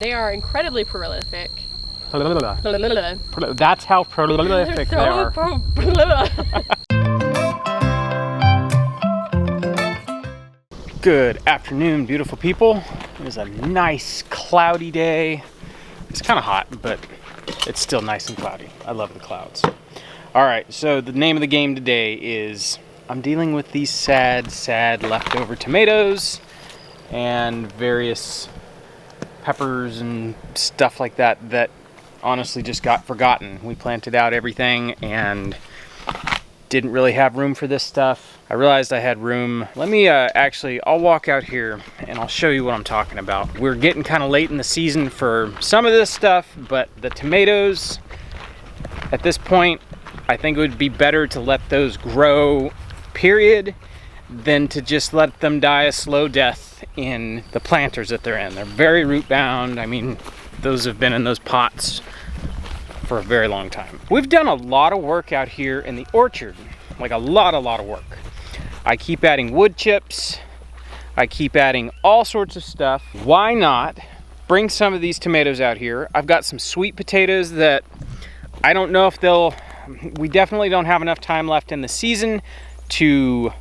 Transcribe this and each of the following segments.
They are incredibly prolific. That's how prolific they are. Good afternoon, beautiful people. It is a nice cloudy day. It's kind of hot, but it's still nice and cloudy. I love the clouds. All right, so the name of the game today is I'm dealing with these sad leftover tomatoes and various peppers and stuff like that that honestly just got forgotten. We planted out everything and didn't really have room for this stuff. I realized I had room. Let me I'll walk out here and I'll show you what I'm talking about. We're getting kind of late in the season for some of this stuff, but the tomatoes, at this point, I think it would be better to let those grow, period, than to just let them die a slow death in the planters that they're in. They're very root bound. I mean, those have been in those pots for a very long time. We've done a lot of work out here in the orchard, like a lot of work. I keep adding wood chips. I keep adding all sorts of stuff. Why not bring some of these tomatoes out here? I've got some sweet potatoes that I don't know if we definitely don't have enough time left in the season to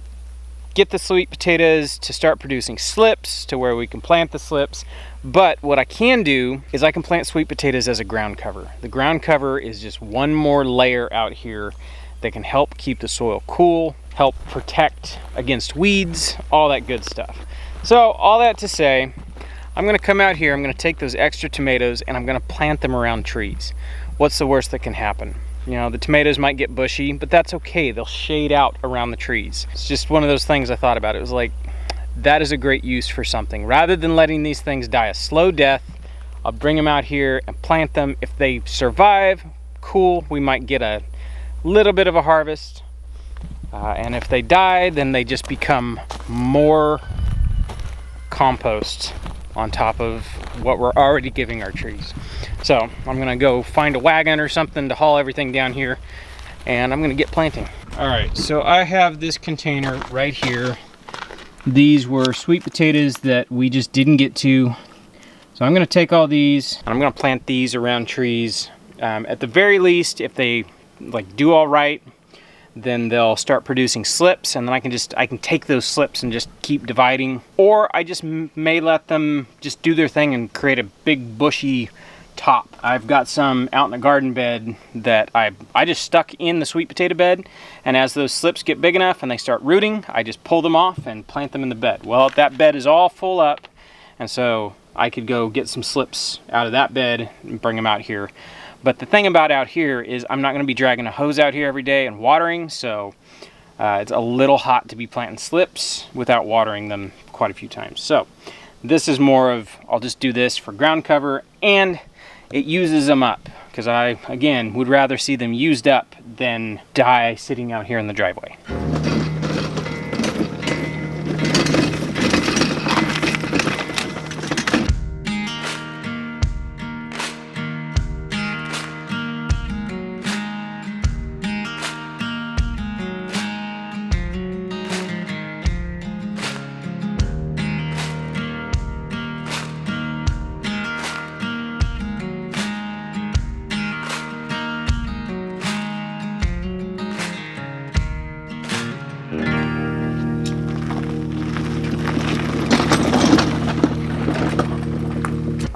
get the sweet potatoes to start producing slips to where we can plant the slips. But what I can do is I can plant sweet potatoes as a ground cover. The ground cover is just one more layer out here that can help keep the soil cool, help protect against weeds, all that good stuff. So all that to say, I'm gonna come out here, I'm gonna take those extra tomatoes and I'm gonna plant them around trees. What's the worst that can happen? You know, the tomatoes might get bushy, but that's okay. They'll shade out around the trees. It's just one of those things I thought about. It was like, that is a great use for something. Rather than letting these things die a slow death, I'll bring them out here and plant them. If they survive, cool, we might get a little bit of a harvest. And if they die, then they just become more compost on top of what we're already giving our trees. So I'm gonna go find a wagon or something to haul everything down here, and I'm gonna get planting. All right, so I have this container right here. These were sweet potatoes that we just didn't get to. So I'm gonna take all these and I'm gonna plant these around trees. At the very least, if they do all right, then they'll start producing slips, and then I can take those slips and just keep dividing. Or I just may let them just do their thing and create a big bushy top. I've got some out in the garden bed that I just stuck in the sweet potato bed, and as those slips get big enough and they start rooting, I just pull them off and plant them in the bed. Well, that bed is all full up, and so I could go get some slips out of that bed and bring them out here. But the thing about out here is I'm not going to be dragging a hose out here every day and watering, so it's a little hot to be planting slips without watering them quite a few times. So this is more of, I'll just do this for ground cover, and it uses them up, because I, again, would rather see them used up than die sitting out here in the driveway.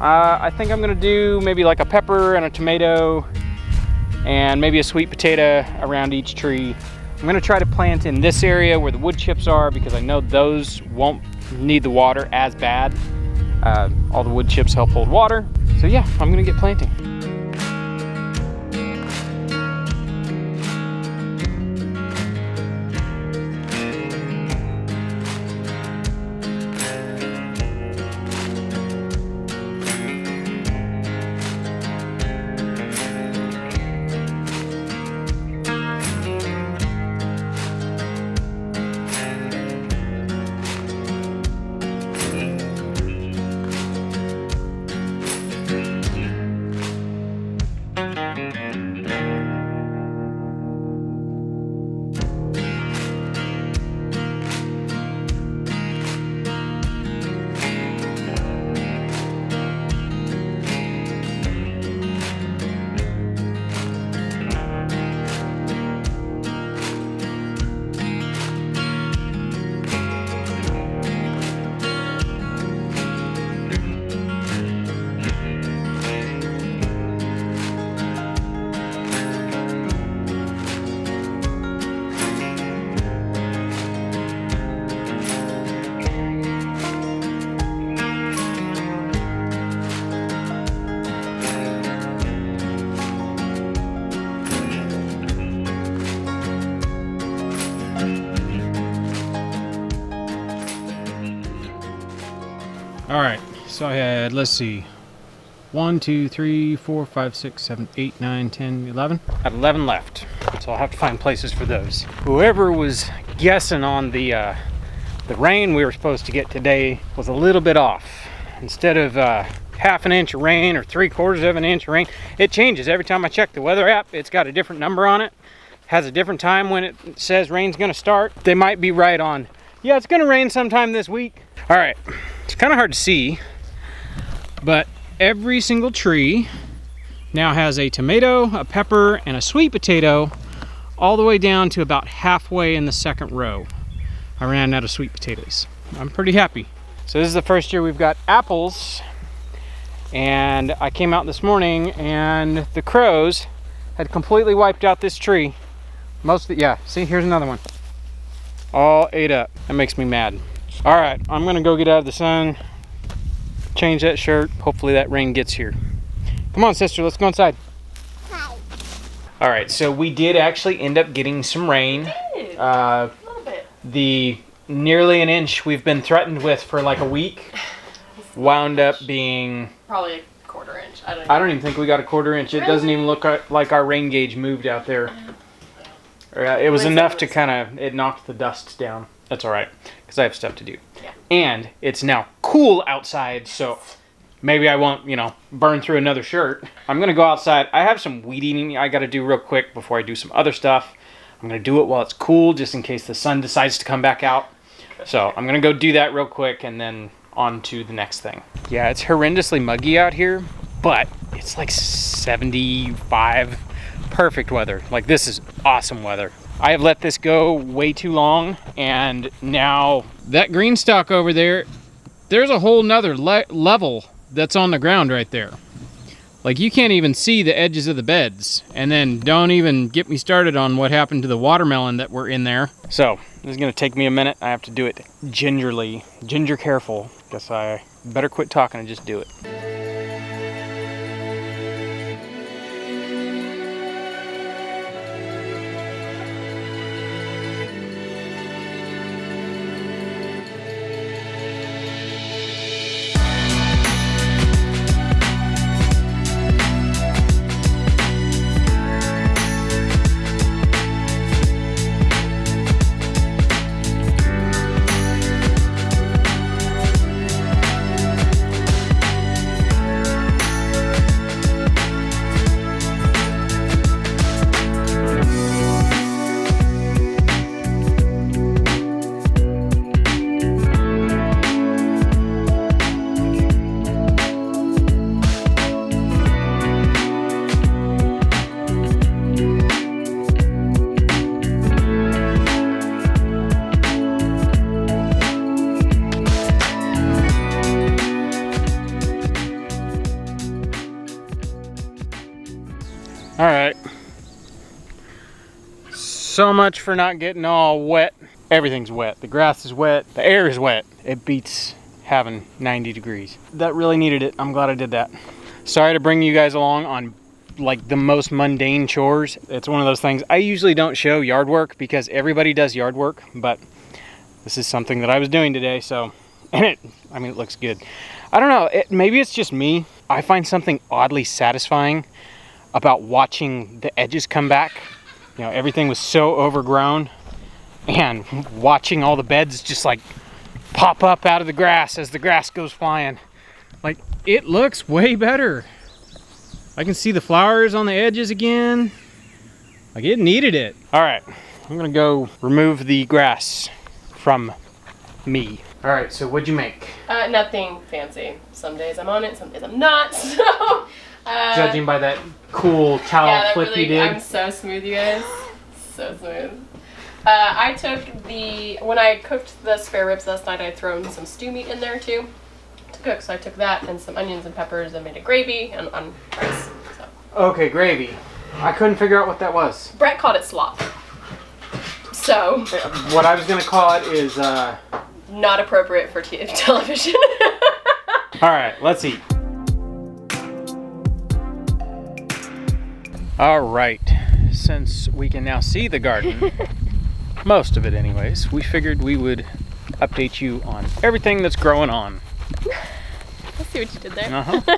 I think I'm gonna do maybe like a pepper and a tomato and maybe a sweet potato around each tree. I'm gonna try to plant in this area where the wood chips are, because I know those won't need the water as bad. All the wood chips help hold water. So yeah, I'm gonna get planting. So I had, let's see, 1, 2, 3, 4, 5, 6, 7, 8, 9, 10, 11. I have 11 left, so I'll have to find places for those. Whoever was guessing on the rain we were supposed to get today was a little bit off. Instead of half an inch of rain or 3/4 of an inch of rain, it changes every time I check the weather app. It's got a different number on it, has a different time when it says rain's gonna start. They might be right on, yeah, it's gonna rain sometime this week. All right, it's kind of hard to see, but every single tree now has a tomato, a pepper, and a sweet potato all the way down to about halfway in the second row. I ran out of sweet potatoes. I'm pretty happy. So this is the first year we've got apples, and I came out this morning and the crows had completely wiped out this tree. Most of it, yeah, see, here's another one. All ate up. That makes me mad. All right, I'm gonna go get out of the sun, change that shirt. Hopefully that rain gets here. Come on, sister, let's go inside. Hi. All right, so we did actually end up getting some rain. A little bit. The nearly an inch we've been threatened with for like a week wound up being Probably a 1/4 inch. I don't even think we got a 1/4 inch. It doesn't even look like our rain gauge moved out there. It was enough to kind of, it knocked the dust down. That's all right, because I have stuff to do. Yeah. And it's now cool outside, so maybe I won't, burn through another shirt. I'm going to go outside. I have some weed eating I got to do real quick before I do some other stuff. I'm going to do it while it's cool, just in case the sun decides to come back out. So I'm going to go do that real quick and then on to the next thing. Yeah, it's horrendously muggy out here, but it's like 75, perfect weather. Like, this is awesome weather. I have let this go way too long, and now that green stalk over there, there's a whole nother level that's on the ground right there. Like, you can't even see the edges of the beds. And then don't even get me started on what happened to the watermelon that were in there. So this is gonna take me a minute. I have to do it gingerly, ginger careful. Guess I better quit talking and just do it. All right, so much for not getting all wet. Everything's wet. The grass is wet. The air is wet. It beats having 90 degrees. That really needed it. I'm glad I did that. Sorry to bring you guys along on like the most mundane chores. It's one of those things. I usually don't show yard work because everybody does yard work, but this is something that I was doing today, so, and it looks good. I don't know, maybe it's just me. I find something oddly satisfying about watching the edges come back. Everything was so overgrown, and watching all the beds just like pop up out of the grass as the grass goes flying. Like, it looks way better. I can see the flowers on the edges again. Like, it needed it. All right, I'm gonna go remove the grass from me. All right, so what'd you make? Nothing fancy. Some days I'm on it, some days I'm not. So, judging by that cool towel flip you did. I'm so smooth, you guys. So smooth. I took when I cooked the spare ribs last night, I'd thrown some stew meat in there too to cook. So I took that and some onions and peppers and made a gravy and on rice. So. Okay, gravy. I couldn't figure out what that was. Brett called it slop. So. What I was gonna call it is not appropriate for television. All right, let's eat. All right, since we can now see the garden, most of it anyways, we figured we would update you on everything that's growing on. see what you did there. Uh-huh.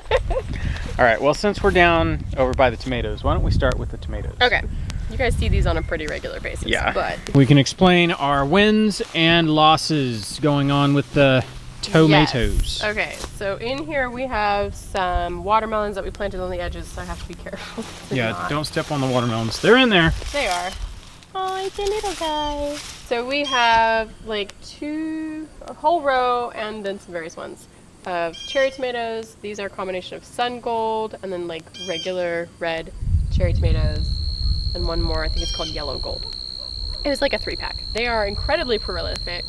All right, well, since we're down over by the tomatoes, why don't we start with the tomatoes? Okay. You guys see these on a pretty regular basis. Yeah. But we can explain our wins and losses going on with the tomatoes. Yes. Okay, so in here we have some watermelons that we planted on the edges, so I have to be careful. Yeah, don't step on the watermelons. They're in there. They are. Oh, it's a little guy. So we have like a whole row and then some various ones of cherry tomatoes. These are a combination of sun gold and then like regular red cherry tomatoes. And one more, I think it's called yellow gold. It was like a 3-pack. They are incredibly prolific.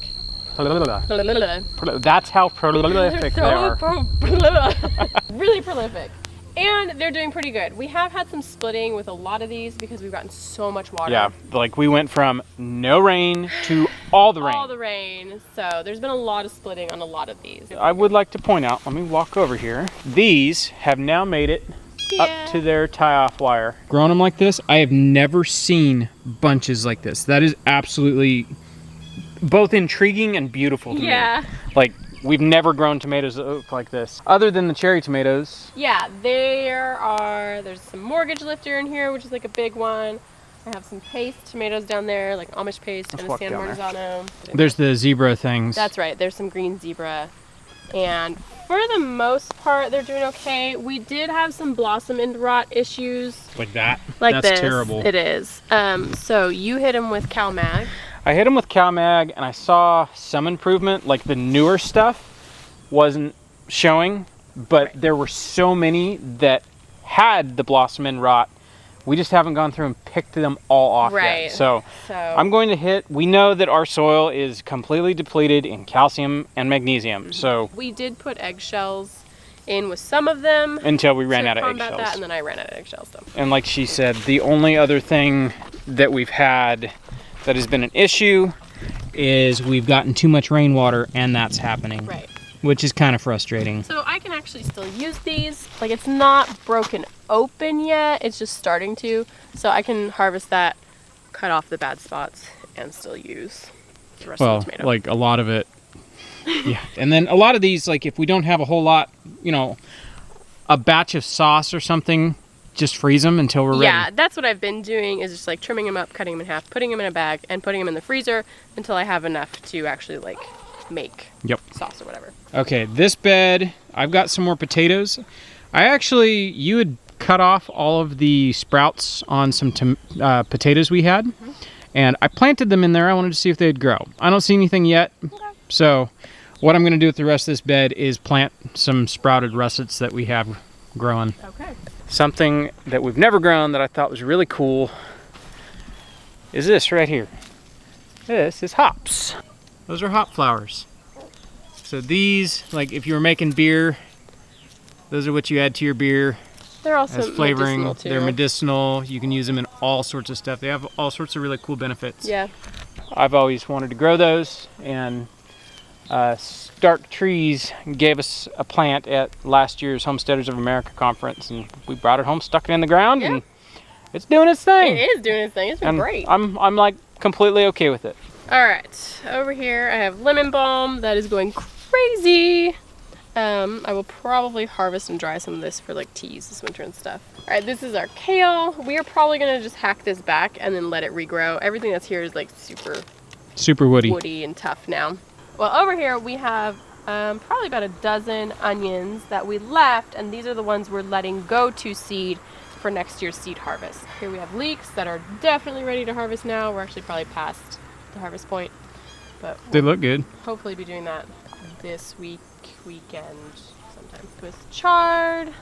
That's how prolific they are. Really prolific. And they're doing pretty good. We have had some splitting with a lot of these because we've gotten so much water. Yeah, like we went from no rain to all the rain. All the rain. So there's been a lot of splitting on a lot of these. I would like to point out, let me walk over here. These have now made it up to their tie-off wire. Growing them like this, I have never seen bunches like this. That is absolutely both intriguing and beautiful to me. Like, we've never grown tomatoes that look like this. Other than the cherry tomatoes. Yeah, there's some mortgage lifter in here, which is like a big one. I have some paste tomatoes down there, like Amish paste and a San Marzano. There's the zebra things. That's right, there's some green zebra. And for the most part, they're doing okay. We did have some blossom end rot issues. Like that? Like That's terrible. It is. So you hit them with CalMag. I hit them with CalMag and I saw some improvement. Like the newer stuff wasn't showing, but there were so many that had the blossom end rot. We just haven't gone through and picked them all off yet. So I'm going to hit, we know that our soil is completely depleted in calcium and magnesium. So we did put eggshells in with some of them. Until we ran out of eggshells. That, and then I ran out of eggshells. So. And like she said, the only other thing that we've had that has been an issue is we've gotten too much rainwater and that's happening. Right. Which is kind of frustrating. So I can actually still use these. Like it's not broken open yet, it's just starting to. So I can harvest that, cut off the bad spots, and still use the rest of the tomato. Like a lot of it. Yeah. And then a lot of these, like if we don't have a whole lot, you know, a batch of sauce or something, just freeze them until we're ready. Yeah, that's what I've been doing is just like trimming them up, cutting them in half, putting them in a bag, and putting them in the freezer until I have enough to actually like make sauce or whatever. Okay, this bed, I've got some more potatoes. You had cut off all of the sprouts on some potatoes we had, and I planted them in there. I wanted to see if they'd grow. I don't see anything yet, so what I'm going to do with the rest of this bed is plant some sprouted russets that we have growing. Okay. Something that we've never grown that I thought was really cool is this right here. This is hops. Those are hop flowers. So these, like if you were making beer, those are what you add to your beer. They're also as flavoring. medicinal too. They're medicinal. You can use them in all sorts of stuff. They have all sorts of really cool benefits. Yeah. I've always wanted to grow those, and Stark Trees gave us a plant at last year's Homesteaders of America conference, and we brought it home, stuck it in the ground, and it's doing its thing. It is doing its thing. It's been great. I'm like completely okay with it. All right, over here I have lemon balm that is going crazy. I will probably harvest and dry some of this for like teas this winter and stuff. All right, this is our kale. We are probably gonna just hack this back and then let it regrow. Everything that's here is like super woody and tough now. Well, over here we have probably about a dozen onions that we left, and these are the ones we're letting go to seed for next year's seed harvest. Here we have leeks that are definitely ready to harvest now. We're actually probably past the harvest point, but they look good. Hopefully be doing that this weekend sometime. With chard,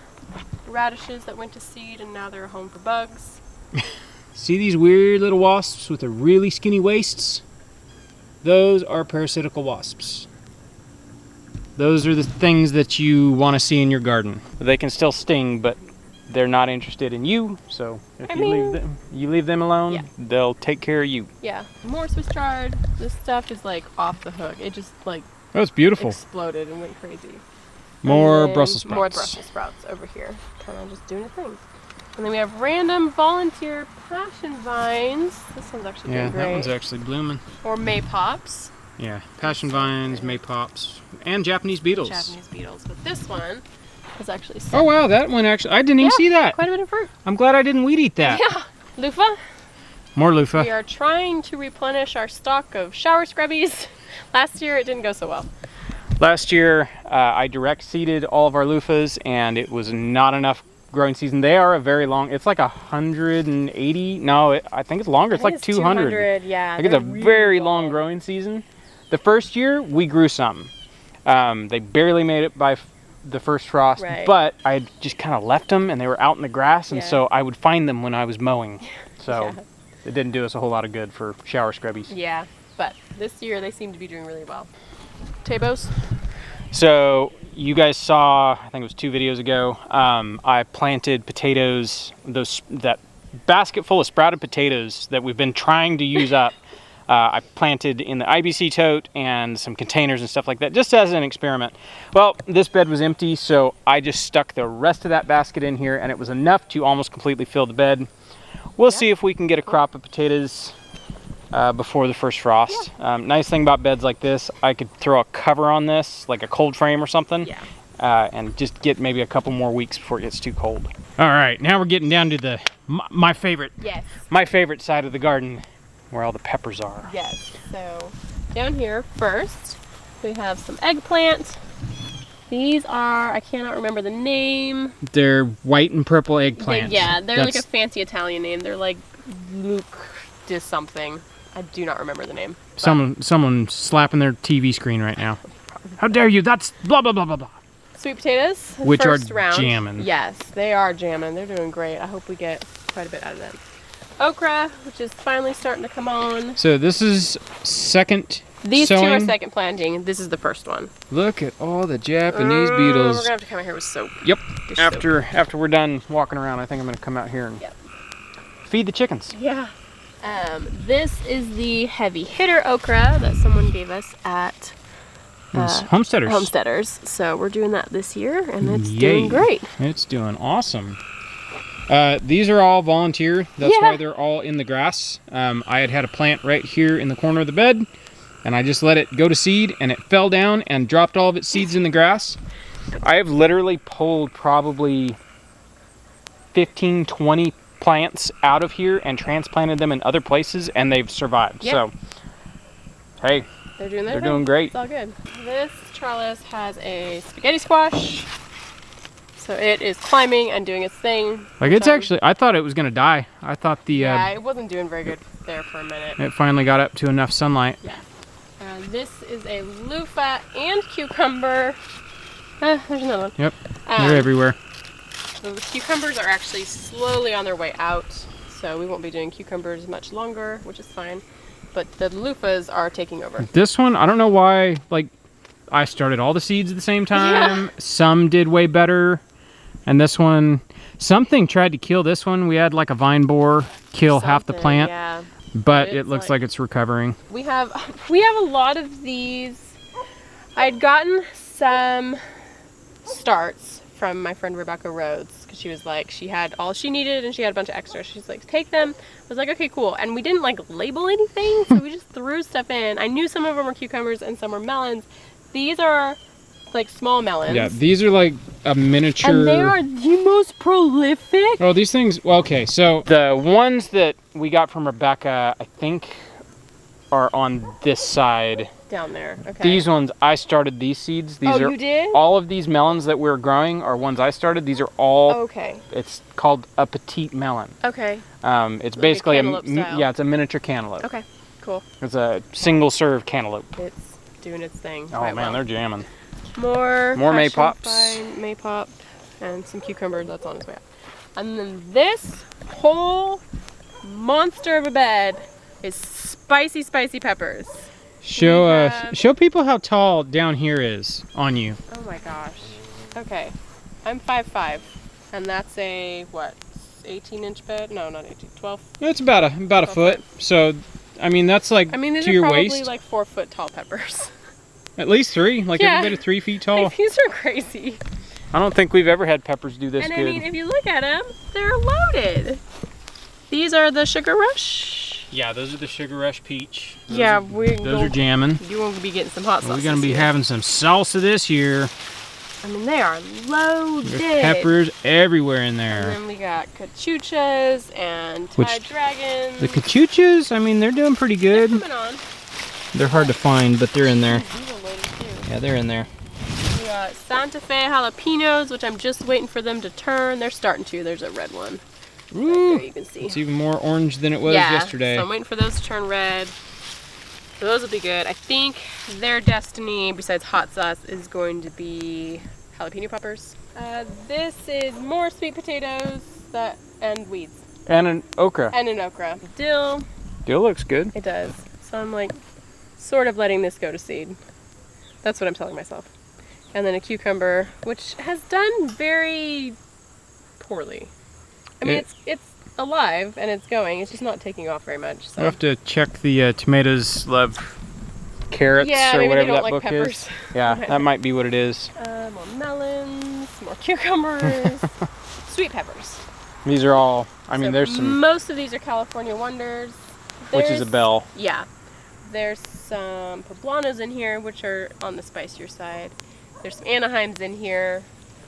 radishes that went to seed and now they're home for bugs. See these weird little wasps with the really skinny waists? Those are parasitical wasps. Those are the things that you want to see in your garden. They can still sting, but they're not interested in you, so if you leave them alone, they'll take care of you. Yeah, more Swiss chard. This stuff is like off the hook. It just like it's beautiful. Exploded and went crazy. More Brussels sprouts. More Brussels sprouts over here, kind of just doing a thing. And then we have random volunteer passion vines. This one's actually doing great. Yeah, that one's actually blooming. Or maypops. Yeah, passion vines, maypops, and Japanese beetles. Japanese beetles. But this one is actually Oh wow, that one actually, I didn't even see that. Quite a bit of fruit. I'm glad I didn't weed eat that. Yeah. Loofah. More loofah. We are trying to replenish our stock of shower scrubbies. Last year it didn't go so well. Last year I direct seeded all of our loofahs and it was not enough growing season. They are a very long, it's like 180, no, I think it's longer. It's like 200. Yeah. Like it's a very long growing season. The first year we grew some. They barely made it by the first frost, but I just kind of left them and they were out in the grass, and so I would find them when I was mowing. So it didn't do us a whole lot of good for shower scrubbies. Yeah, but this year they seem to be doing really well. Tabos? So you guys saw, I think it was 2 videos ago, I planted potatoes, that basket full of sprouted potatoes that we've been trying to use up. I planted in the IBC tote and some containers and stuff like that, just as an experiment. Well, this bed was empty, so I just stuck the rest of that basket in here, and it was enough to almost completely fill the bed. We'll see if we can get a crop of potatoes before the first frost. Nice thing about beds like this, I could throw a cover on this, like a cold frame or something, and just get maybe a couple more weeks before it gets too cold. All right, now we're getting down to my favorite side of the garden, where all the peppers are. Yes, so down here first we have some eggplant. These are, I cannot remember the name. They're white and purple eggplants. They're like a fancy Italian name. They're like Luke did something. I do not remember the name. Someone slapping their TV screen right now. How dare you? That's blah blah blah blah blah. Sweet potatoes, which first are round. jamming. Yes, they are jamming. They're doing great. I hope we get quite a bit out of them. Okra, which is finally starting to come on. So this is second These sowing. 2 are second planting. This is the first one. Look at all the Japanese beetles. We're gonna have to come out here with soap. Yep. After we're done walking around, I think I'm gonna come out here and feed the chickens. Yeah. This is the heavy hitter okra that someone gave us at Homesteaders. So we're doing that this year, and it's doing great. It's doing awesome. These are all volunteer. That's why they're all in the grass. I had a plant right here in the corner of the bed, and I just let it go to seed, and it fell down and dropped all of its seeds in the grass. I have literally pulled probably 15, 20 plants out of here and transplanted them in other places, and they've survived. So, hey, they're doing great. It's all good. This trellis has a spaghetti squash. So it is climbing and doing its thing. Like it's actually, I thought it was gonna die. I thought it wasn't doing very good there for a minute. It finally got up to enough sunlight. Yeah. This is a loofah and cucumber. There's another one. Yep, they're everywhere. The cucumbers are actually slowly on their way out, so we won't be doing cucumbers much longer, which is fine. But the loofahs are taking over. This one, I don't know why, like, I started all the seeds at the same time. Some did way better. And this one, something tried to kill this one. We had like a vine borer kill half the plant, but it looks like it's recovering. We have a lot of these. I'd gotten some starts from my friend Rebecca Rhodes, because she was like, she had all she needed and she had a bunch of extras. She's like, take them. I was like, okay, cool. And we didn't like label anything, so we just threw stuff in. I knew some of them were cucumbers and some were melons. These are like small melons. Yeah, these are like a miniature. And they are the most prolific. Oh, these things, well, okay, so the ones that we got from Rebecca, I think, are on this side. Down there, okay. These ones, I started these seeds. These are, you did? All of these melons that we're growing are ones I started. These are all, okay. It's called a Petite Melon. Okay. It's like basically it's a miniature cantaloupe. Okay, cool. It's a single serve cantaloupe. It's doing its thing. Oh man, they're jamming. More maypops. Maypop and some cucumber that's on its way out. And then this whole monster of a bed is spicy peppers. Show people how tall down here is on you. Oh my gosh. Okay. I'm 5'5", and that's a what? 18-inch bed? No, not 18. 12. It's about a foot. So, I mean, that's like to your waist. These are probably like 4 foot tall peppers. At least 3. Like every bit of 3 feet tall. Like, these are crazy. I don't think we've ever had peppers do this good. And I mean, if you look at them, they're loaded. These are the Sugar Rush. Yeah, those are the Sugar Rush Peach. Those those are jamming. You won't be getting some hot sauce. We're gonna be having some salsa this year. I mean, they are loaded. There's peppers everywhere in there. And then we got cachuchas and Thai dragons. The cachuchas, I mean, they're doing pretty good. They're coming on. They're hard to find, but they're in there. These are loaded too. Yeah, they're in there. We got Santa Fe jalapenos, which I'm just waiting for them to turn. They're starting to. There's a red one. Ooh, right there, you can see. It's even more orange than it was yesterday. So I'm waiting for those to turn red. So those will be good. I think their destiny, besides hot sauce, is going to be jalapeno peppers. This is more sweet potatoes and weeds. And an okra. And an okra. Dill. Dill looks good. It does. So I'm like sort of letting this go to seed. That's what I'm telling myself. And then a cucumber, which has done very poorly. I mean, it's alive and it's going. It's just not taking off very much. So. We'll have to check the tomatoes love carrots or whatever that book is. Yeah, that might be what it is. More melons, more cucumbers, sweet peppers. These are all, I mean, there's some... Most of these are California Wonders. Which is a bell. Yeah. There's some poblanos in here, which are on the spicier side. There's some Anaheims in here,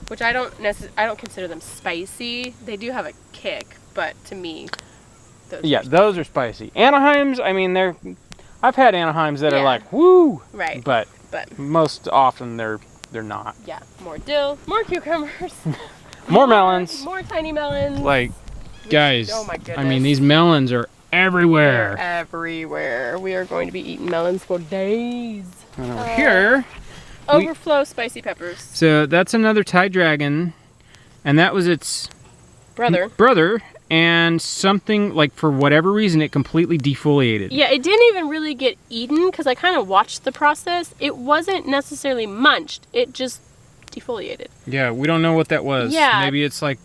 which I don't consider them spicy. They do have a kick, but to me, those are spicy. Anaheims, I mean, I've had Anaheims that are like, woo! Right. But most often they're not. Yeah. More dill, more cucumbers. More melons. More tiny melons. Like, guys, oh my goodness. I mean, these melons are everywhere. They're everywhere. We are going to be eating melons for days. And over here... Overflow spicy peppers. So that's another Thai dragon, and that was its brother, and something like for whatever reason it completely defoliated. Yeah, it didn't even really get eaten because I kind of watched the process. It wasn't necessarily munched. It just defoliated. Yeah, we don't know what that was. Yeah. Maybe it's like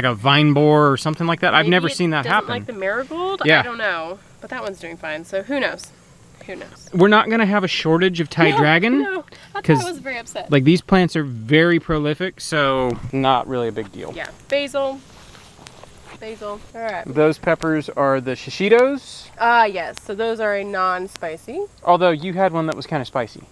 a vine borer or something like that. I've never seen that happen. Like the marigold? Yeah. I don't know, but that one's doing fine. So who knows? Who knows? We're not going to have a shortage of Thai dragon. No, that's why I was very upset. Like, these plants are very prolific, so not really a big deal. Yeah, basil. All right. Those peppers are the shishitos. Yes. So those are a non-spicy. Although you had one that was kind of spicy.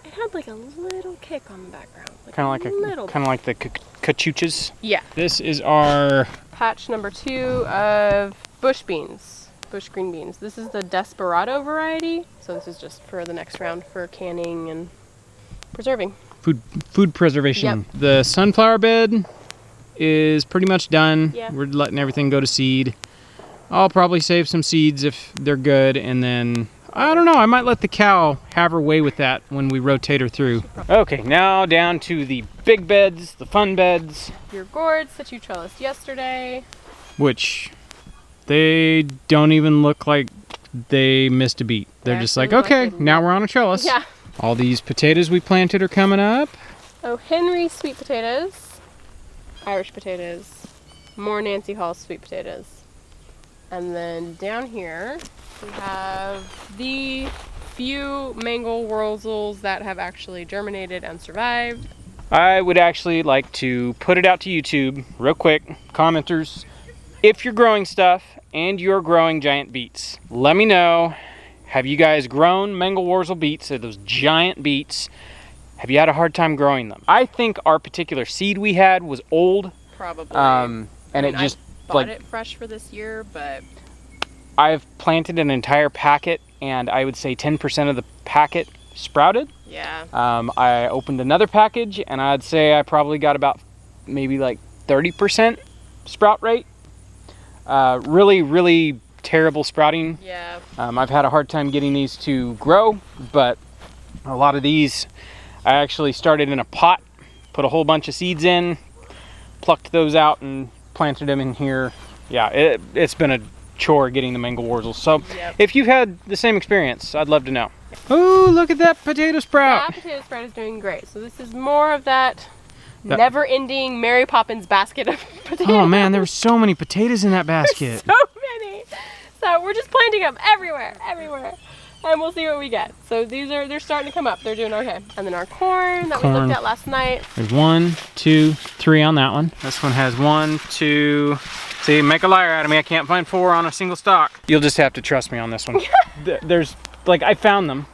It had like a little kick on the background. Kind of like the cachuchas. Yeah. This is our patch number 2 of bush beans. Bush green beans. This is the Desperado variety, so this is just for the next round for canning and preserving. Food preservation. Yep. The sunflower bed is pretty much done. Yeah. We're letting everything go to seed. I'll probably save some seeds if they're good, and then I don't know, I might let the cow have her way with that when we rotate her through. Okay, now down to the big beds, the fun beds. Your gourds that you trellised yesterday. Which they don't even look like they missed a beat. They're just like, okay, now we're on a trellis. Yeah. All these potatoes we planted are coming up. Oh, Henry sweet potatoes, Irish potatoes, more Nancy Hall sweet potatoes. And then down here, we have the few mango wurzels that have actually germinated and survived. I would actually like to put it out to YouTube real quick, commenters. If you're growing stuff and you're growing giant beets, let me know. Have you guys grown mango wurzel beets, those giant beets? Have you had a hard time growing them? I think our particular seed we had was old. Probably. And it just I bought it fresh for this year, but I've planted an entire packet, and I would say 10% of the packet sprouted. Yeah. I opened another package, and I'd say I probably got about maybe like 30% sprout rate. Really, really terrible sprouting. Yeah. I've had a hard time getting these to grow, but a lot of these I actually started in a pot, put a whole bunch of seeds in, plucked those out and planted them in here. Yeah, it's been a chore getting the mango wurzels. So if you've had the same experience, I'd love to know. Oh, look at that potato sprout. That potato sprout is doing great. So this is more of that never-ending Mary Poppins basket of potatoes. Oh man, there were so many potatoes in that basket. So many. So we're just planting them everywhere. And we'll see what we get. So they're starting to come up. They're doing okay. And then our corn that we looked at last night. There's 1, 2, 3 on that one. This one has 1, 2. See, make a liar out of me. I can't find 4 on a single stalk. You'll just have to trust me on this one. There's, like, I found them.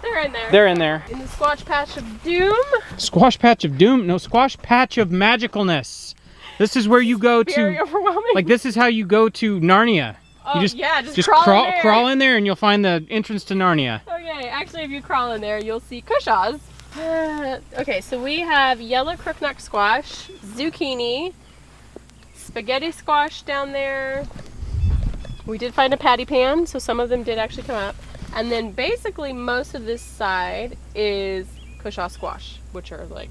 They're in there. They're in there. In the squash patch of doom. Squash patch of doom? No, squash patch of magicalness. This is where you go Very to. overwhelming. Like, this is how you go to Narnia. Oh, you just crawl in there and you'll find the entrance to Narnia. Okay, actually, if you crawl in there, you'll see cushaws. Okay, so we have yellow crookneck squash, zucchini, spaghetti squash down there. We did find a patty pan, so some of them did actually come up. And then basically most of this side is cushaw squash, which are like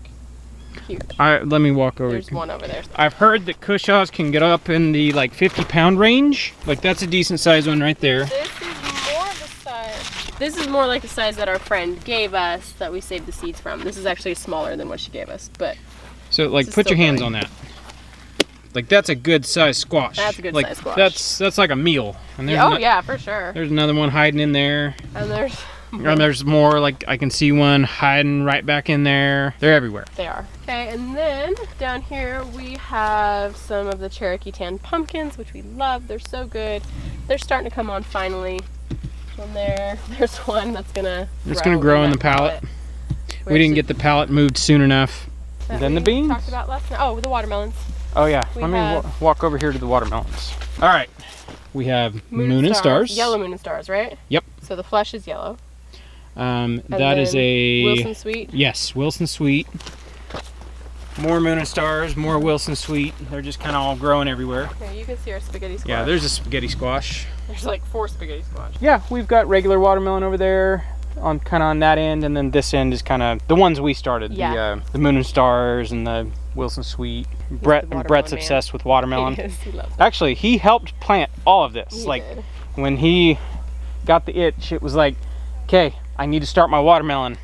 cute. Let me walk over. There's one over there. I've heard that cushaws can get up in the like 50-pound range. Like that's a decent size one right there. This is more the size. This is more like the size that our friend gave us that we saved the seeds from. This is actually smaller than what she gave us, but. So like put your hands on that. Like that's a good size squash. That's a good like, size squash. That's like a meal. And there's yeah, for sure. There's another one hiding in there. And there's more, like I can see one hiding right back in there. They're everywhere. They are. Okay, and then down here we have some of the Cherokee Tan Pumpkins, which we love. They're so good. They're starting to come on finally. One there. There's one that's gonna grow in the pallet. We didn't get the pallet moved soon enough. Then the beans. Talked about last night. Oh, the watermelons. Oh yeah, let me walk over here to the watermelons. All right, we have moon and stars. Yellow moon and stars, right? Yep. So the flesh is yellow. That is a Wilson Sweet. Yes, Wilson Sweet. More moon and stars, more Wilson Sweet. They're just kind of all growing everywhere. Yeah, you can see our spaghetti squash. Yeah, there's a spaghetti squash. There's like 4 spaghetti squash. Yeah, we've got regular watermelon over there. On that end, and then this end is kind of the ones we started. Yeah. The moon and stars and the Wilson Sweet. Brett's obsessed with watermelon. He is. He loves it. Actually, he helped plant all of this. He did. When he got the itch, it was like, okay, I need to start my watermelon.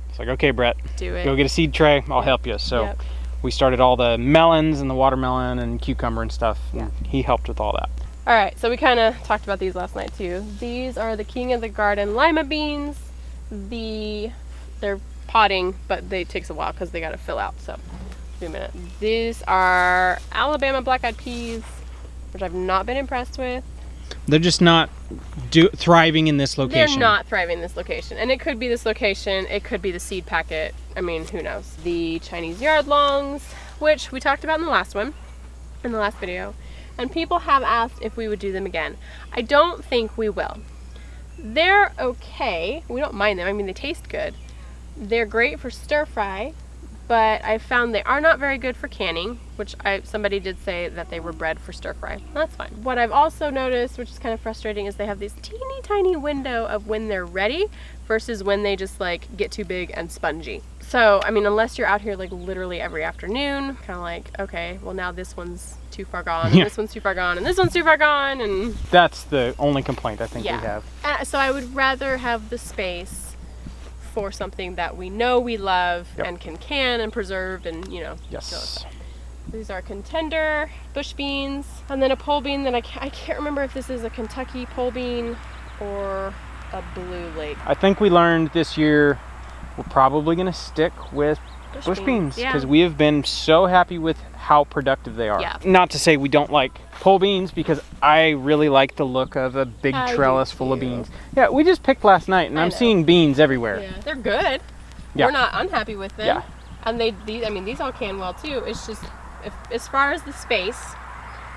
It's like, okay, Brett, do it. Go get a seed tray. I'll help you. So we started all the melons and the watermelon and cucumber and stuff. Yeah. And he helped with all that. All right, so we kind of talked about these last night too. These are the King of the Garden Lima Beans. They're potting, but it takes a while because they got to fill out. So, give me a minute. These are Alabama black-eyed peas, which I've not been impressed with. They're just not thriving in this location. They're not thriving in this location, and it could be this location. It could be the seed packet. I mean, who knows? The Chinese yard longs, which we talked about in the last video, and people have asked if we would do them again. I don't think we will. They're okay. We don't mind them. I mean, they taste good. They're great for stir fry, but I found they are not very good for canning, which somebody did say that they were bred for stir fry. That's fine. What I've also noticed, which is kind of frustrating, is they have this teeny tiny window of when they're ready versus when they just like get too big and spongy. So, I mean, unless you're out here like literally every afternoon, kind of like, okay, well now this one's too far gone, and this one's too far gone, and this one's too far gone, and... That's the only complaint I think we have. So I would rather have the space for something that we know we love and can and preserved and, you know. Yes. These are contender bush beans, and then a pole bean that I can't remember if this is a Kentucky pole bean or a Blue Lake. I think we learned this year we're probably going to stick with bush beans because we have been so happy with how productive they are. Yeah. Not to say we don't like pole beans, because I really like the look of a big trellis full of beans. Yeah, we just picked last night, and I'm seeing beans everywhere. Yeah, they're good. Yeah. We're not unhappy with them. Yeah. And these all can well too. It's just, as far as the space,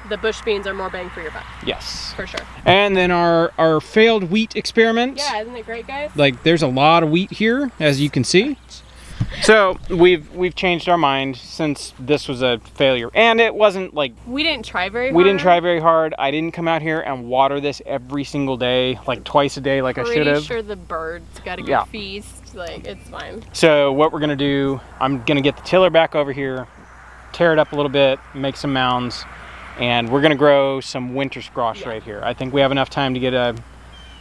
the bush beans are more bang for your buck. Yes. For sure. And then our failed wheat experiment. Yeah, isn't it great, guys? Like, there's a lot of wheat here, as you can see. So we've changed our mind since this was a failure, and it wasn't like we didn't try very hard. We didn't try very hard. I didn't come out here and water this every single day, like twice a day, like I should have. Pretty sure the birds got a good feast. Like, it's fine. So what we're gonna do, I'm gonna get the tiller back over here, tear it up a little bit, make some mounds, and we're gonna grow some winter squash right here. I think we have enough time to get a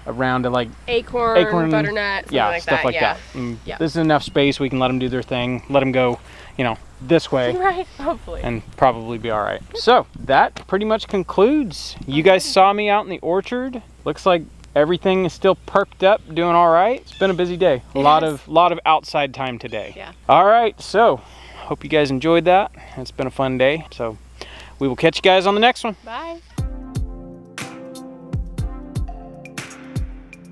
round of like acorn butternut, stuff like that. This is enough space. We can let them do their thing, let them go, you know, this way, right? Hopefully, and probably be all right. So that pretty much concludes. You guys saw me out in the orchard. Looks like everything is still perked up, doing all right. It's been a busy day. A lot of outside time today. Yeah. All right, so hope you guys enjoyed that. It's been a fun day. So we will catch you guys on the next one. Bye.